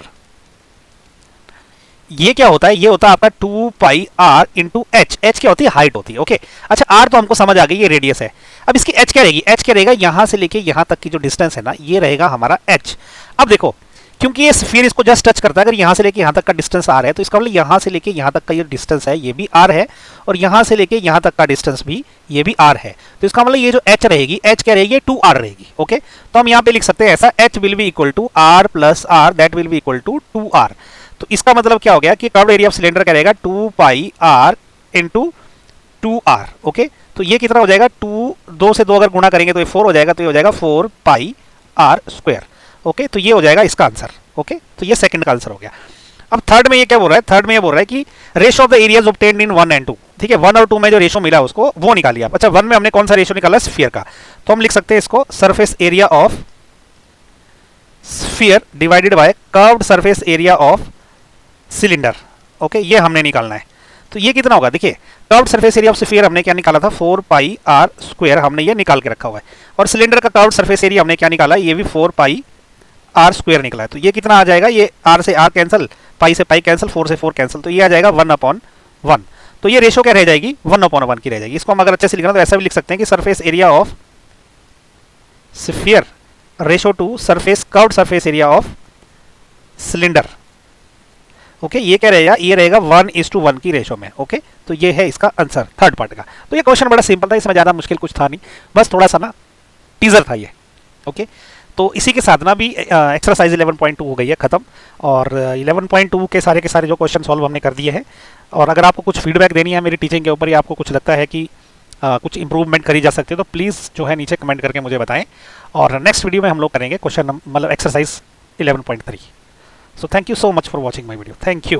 ये क्या होता है? ये होता है आपका 2 पाई आर इंटू एच। एच क्या होती है? हाइट होती है। ओके, अच्छा आर तो हमको समझ आ गई, ये रेडियस है। अब इसकी एच क्या रहेगी? एच क्या रहेगा? यहां से लेके यहां तक की जो डिस्टेंस है ना, ये रहेगा हमारा एच। अब देखो, क्योंकि ये स्फीयर इसको जस्ट टच करता है, अगर यहां से लेके यहां तक का डिस्टेंस आर है, तो इसका मतलब यहां से लेके यहां तक का ये डिस्टेंस है, ये भी आर है, और यहां से लेके यहां तक का डिस्टेंस भी ये भी आर है। तो इसका मतलब ये जो एच रहेगी, एच क्या रहेगी? 2 आर रहेगी। ओके, तो हम यहां पे लिख सकते हैं ऐसा, H will be equal to R plus R, that will be equal to 2 R. तो इसका मतलब क्या हो गया कि कर्व्ड एरिया ऑफ सिलेंडर क्या रहेगा? 2 पाई आर इंटू 2 आर। ओके, तो ये कितना हो जाएगा? 2 से 2 अगर गुणा करेंगे तो ये 4 हो जाएगा, तो ये हो जाएगा 4 पाई आर स्क्वायर। ओके, तो ये हो जाएगा इसका आंसर। ओके, तो ये सेकंड का आंसर हो गया। अब थर्ड में ये क्या बोल रहा है? थर्ड में ये बोल रहा है कि ratio of the areas obtained in 1 and 2। ठीक है, 1 और 2 में जो रेशो मिला उसको वो निकालिए आप। अच्छा, 1 में हमने कौन सा रेशो निकाला? स्फीयर का। तो हम लिख सकते हैं इसको surface area of sphere divided by curved surface area of cylinder. Okay, ये हमने निकालना है। तो ये कितना होगा? देखिए, curved surface area of sphere हमने क्या निकाला था? 4 पाई आर स्क्वायर, हमने ये निकाल के रखा हुआ है। और सिलेंडर का कर्व्ड सरफेस एरिया हमने क्या निकाला? ये भी 4 पाई आर स्क्वायर निकला है। तो ये कितना आ जाएगा? ये आर से आर कैंसिल, पाई से पाई कैंसिल, 4 से 4 कैंसिल, तो ये आ जाएगा 1/1। तो ये रेशो क्या रह जाएगी? 1/1 की रह जाएगी। इसको हम अगर अच्छे से लिखना तो ऐसा भी लिख सकते हैं कि surface area of sphere ratio two surface curved surface area of cylinder. Okay, ये क्या रहेगा? ये रहेगा 1:1 की रेशो में। ओके, तो ये है इसका आंसर थर्ड पार्ट का। तो ये क्वेश्चन बड़ा सिंपल था, इसमें ज़्यादा मुश्किल कुछ था नहीं, बस थोड़ा सा ना टीजर था ये। ओके, तो इसी के साथ ना भी एक्सरसाइज 11.2 हो गई है ख़त्म, और 11.2 के सारे जो क्वेश्चन सॉल्व हमने कर दिए हैं। और अगर आपको कुछ फीडबैक देनी है मेरी टीचिंग के ऊपर, या आपको कुछ लगता है कि कुछ इंप्रूवमेंट करी जा सकती है, तो प्लीज़ जो है नीचे कमेंट करके मुझे बताएं। और नेक्स्ट वीडियो में हम लोग करेंगे क्वेश्चन मतलब exercise 11.3। So thank you so much for watching my video. Thank you.